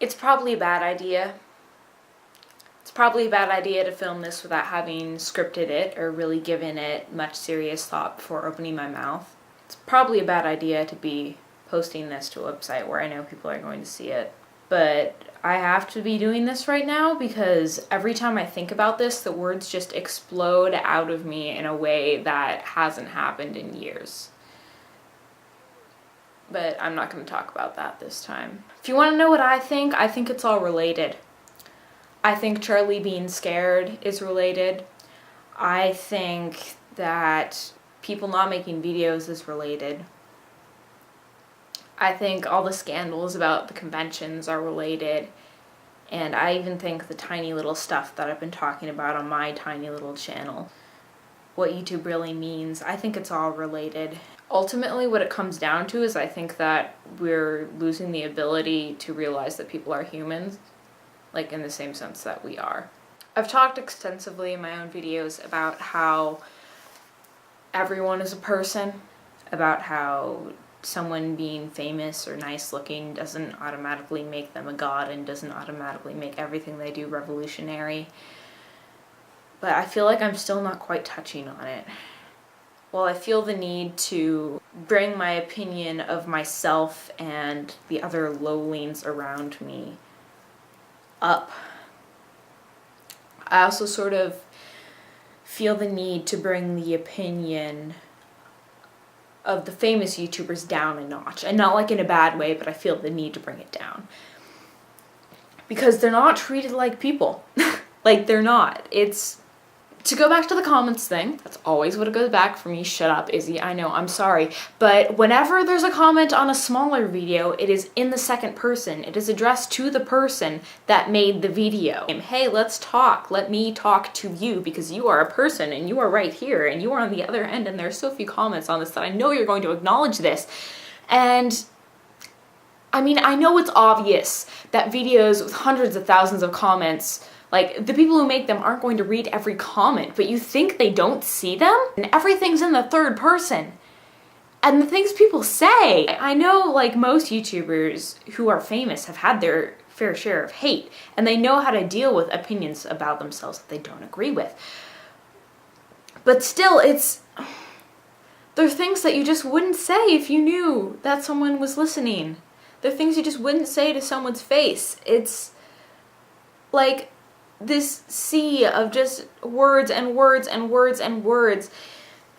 It's probably a bad idea. It's probably a bad idea to film this without having scripted it or really given it much serious thought before opening my mouth. It's probably a bad idea to be posting this to a website where I know people are going to see it. But I have to be doing this right now because every time I think about this, the words just explode out of me in a way that hasn't happened in years. But I'm not going to talk about that this time. If you want to know what I think it's all related. I think Charlie being scared is related. I think that people not making videos is related. I think all the scandals about the conventions are related. And I even think the tiny little stuff that I've been talking about on my tiny little channel, what YouTube really means, I think it's all related. Ultimately, what it comes down to is I think that we're losing the ability to realize that people are humans, like in the same sense that we are. I've talked extensively in my own videos about how everyone is a person, about how someone being famous or nice looking doesn't automatically make them a god and doesn't automatically make everything they do revolutionary. But I feel like I'm still not quite touching on it. Well, I feel the need to bring my opinion of myself and the other lowlings around me up. I also sort of feel the need to bring the opinion of the famous YouTubers down a notch. And not like in a bad way, but I feel the need to bring it down. Because they're not treated like people. Like, they're not. It's... To go back to the comments thing, that's always what it goes back for me. Shut up, Izzy. I know, I'm sorry. But whenever there's a comment on a smaller video, it is in the second person. It is addressed to the person that made the video. Hey, let's talk. Let me talk to you because you are a person and you are right here and you are on the other end and there's so few comments on this that I know you're going to acknowledge this. And I mean, I know it's obvious that videos with hundreds of thousands of comments, like, the people who make them aren't going to read every comment, but you think they don't see them? And everything's in the third person. And the things people say. I know, like, most YouTubers who are famous have had their fair share of hate, and they know how to deal with opinions about themselves that they don't agree with. But still, there are things that you just wouldn't say if you knew that someone was listening. There are things you just wouldn't say to someone's face. It's like this sea of just words and words and words and words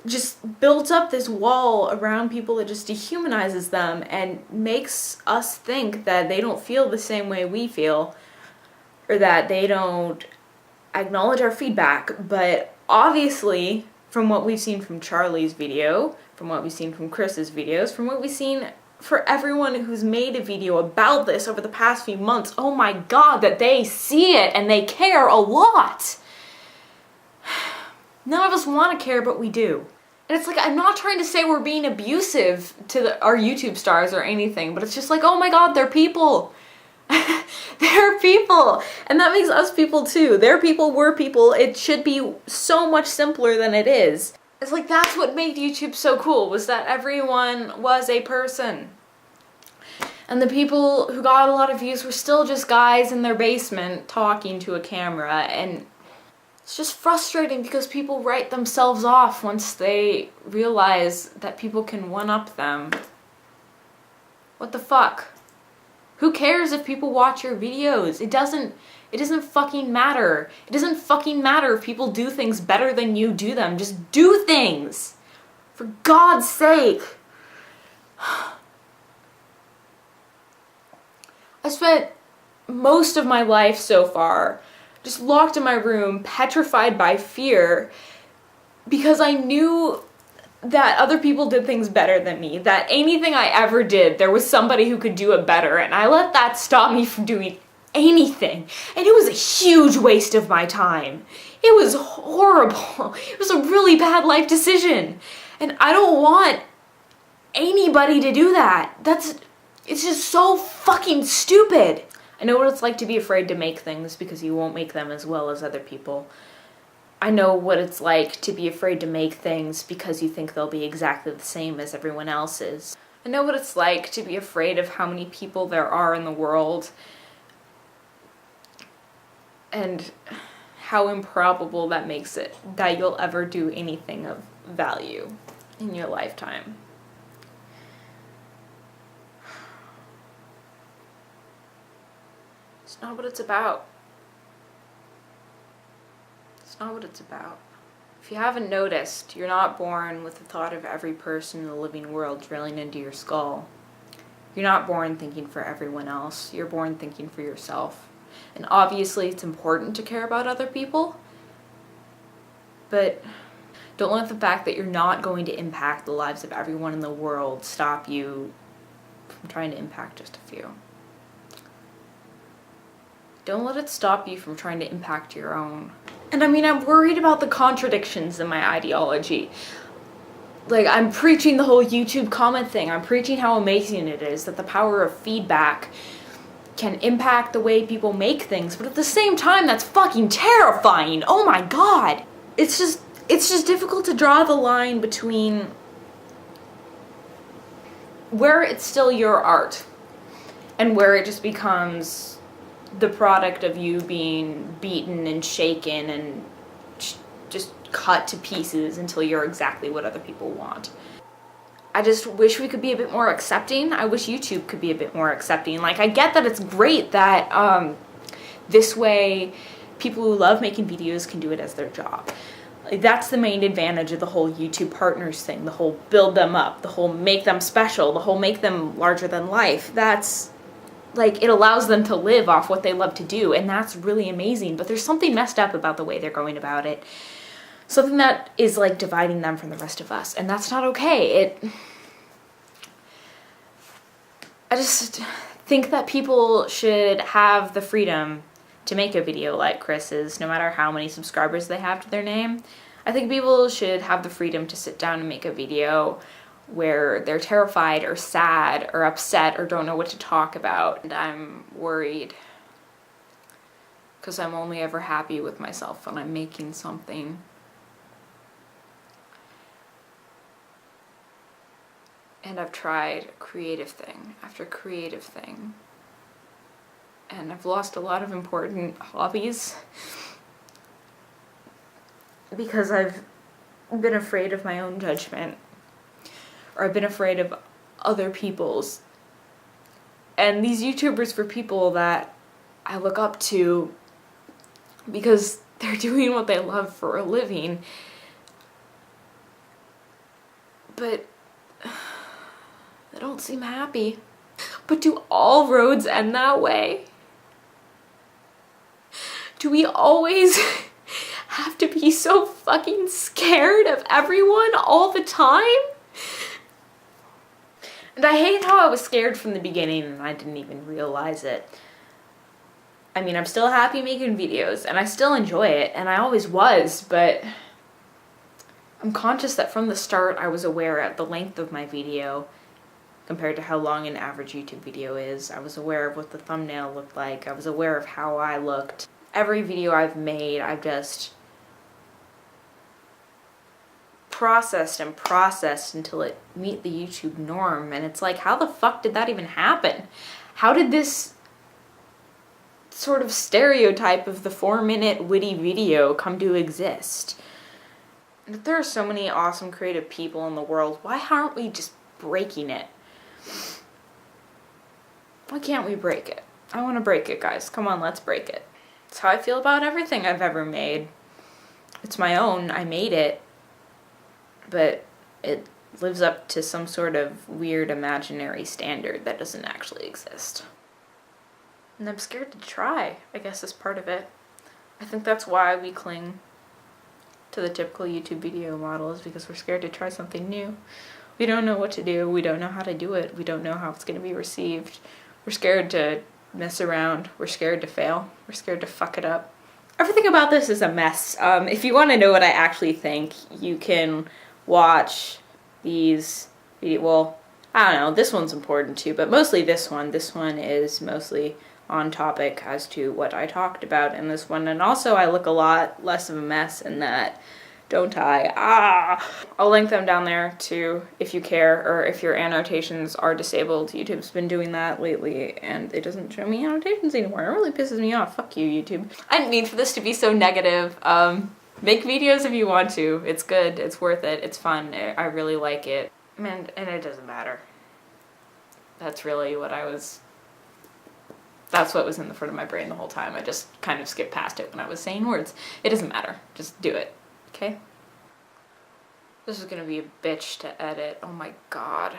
just builds up this wall around people that just dehumanizes them and makes us think that they don't feel the same way we feel or that they don't acknowledge our feedback. But obviously, from what we've seen from Charlie's video, from what we've seen from Chris's videos, from what we've seen for everyone who's made a video about this over the past few months, oh my god, that they see it and they care a lot. None of us want to care, but we do. And it's like, I'm not trying to say we're being abusive to our YouTube stars or anything, but it's just like, oh my god, they're people. They're people. And that makes us people too. They're people, we're people. It should be so much simpler than it is. It's like, that's what made YouTube so cool, was that everyone was a person. And the people who got a lot of views were still just guys in their basement talking to a camera. And it's just frustrating because people write themselves off once they realize that people can one-up them. What the fuck? Who cares if people watch your videos? It doesn't fucking matter. It doesn't fucking matter if people do things better than you do them. Just do things! For God's sake! I spent most of my life so far just locked in my room, petrified by fear, because I knew that other people did things better than me, that anything I ever did, there was somebody who could do it better, and I let that stop me from doing anything. And it was a huge waste of my time. It was horrible. It was a really bad life decision. And I don't want anybody to do that. It's just so fucking stupid. I know what it's like to be afraid to make things because you won't make them as well as other people. I know what it's like to be afraid to make things because you think they'll be exactly the same as everyone else's. I know what it's like to be afraid of how many people there are in the world and how improbable that makes it that you'll ever do anything of value in your lifetime. It's not what it's about. It's not what it's about. If you haven't noticed, you're not born with the thought of every person in the living world drilling into your skull. You're not born thinking for everyone else. You're born thinking for yourself. And obviously it's important to care about other people, but don't let the fact that you're not going to impact the lives of everyone in the world stop you from trying to impact just a few. Don't let it stop you from trying to impact your own. And I mean, I'm worried about the contradictions in my ideology. Like, I'm preaching the whole YouTube comment thing. I'm preaching how amazing it is that the power of feedback can impact the way people make things, but at the same time, that's fucking terrifying. Oh my god. It's just difficult to draw the line between where it's still your art and where it just becomes the product of you being beaten and shaken and just cut to pieces until you're exactly what other people want. I just wish we could be a bit more accepting. I wish YouTube could be a bit more accepting. Like, I get that it's great that this way people who love making videos can do it as their job. Like, that's the main advantage of the whole YouTube partners thing, the whole build them up, the whole make them special, the whole make them larger than life. That's, like, it allows them to live off what they love to do, and that's really amazing. But there's something messed up about the way they're going about it. Something that is, like, dividing them from the rest of us, and that's not okay. I just think that people should have the freedom to make a video like Chris's, no matter how many subscribers they have to their name. I think people should have the freedom to sit down and make a video where they're terrified or sad or upset or don't know what to talk about. And I'm worried because I'm only ever happy with myself when I'm making something. And I've tried creative thing after creative thing. And I've lost a lot of important hobbies because I've been afraid of my own judgment, or I've been afraid of other people's. And these YouTubers were people that I look up to because they're doing what they love for a living. But they don't seem happy. But do all roads end that way? Do we always have to be so fucking scared of everyone all the time? And I hate how I was scared from the beginning and I didn't even realize it. I mean, I'm still happy making videos and I still enjoy it, and I always was, but I'm conscious that from the start I was aware at the length of my video compared to how long an average YouTube video is. I was aware of what the thumbnail looked like. I was aware of how I looked. Every video I've made, I've just processed and processed until it meet the YouTube norm. And it's like, how the fuck did that even happen? How did this sort of stereotype of the 4-minute witty video come to exist? And if there are so many awesome creative people in the world, why aren't we just breaking it? Why can't we break it? I want to break it, guys. Come on, let's break it. It's how I feel about everything I've ever made. It's my own. I made it. But it lives up to some sort of weird imaginary standard that doesn't actually exist. And I'm scared to try, I guess, is part of it. I think that's why we cling to the typical YouTube video model, is because we're scared to try something new. We don't know what to do. We don't know how to do it. We don't know how it's going to be received. We're scared to mess around. We're scared to fail. We're scared to fuck it up. Everything about this is a mess. If you want to know what I actually think, you can watch these well, I don't know, this one's important too, but mostly this one. This one is mostly on topic as to what I talked about in this one, and also I look a lot less of a mess in that Don't I? I'll link them down there too if you care, or if your annotations are disabled. YouTube's been doing that lately and it doesn't show me annotations anymore. It really pisses me off. Fuck you, YouTube. I didn't mean for this to be so negative. Make videos if you want to. It's good. It's worth it. It's fun. I really like it. Man, and it doesn't matter. That's really what that's what was in the front of my brain the whole time. I just kind of skipped past it when I was saying words. It doesn't matter. Just do it. Okay? This is gonna be a bitch to edit. Oh my god.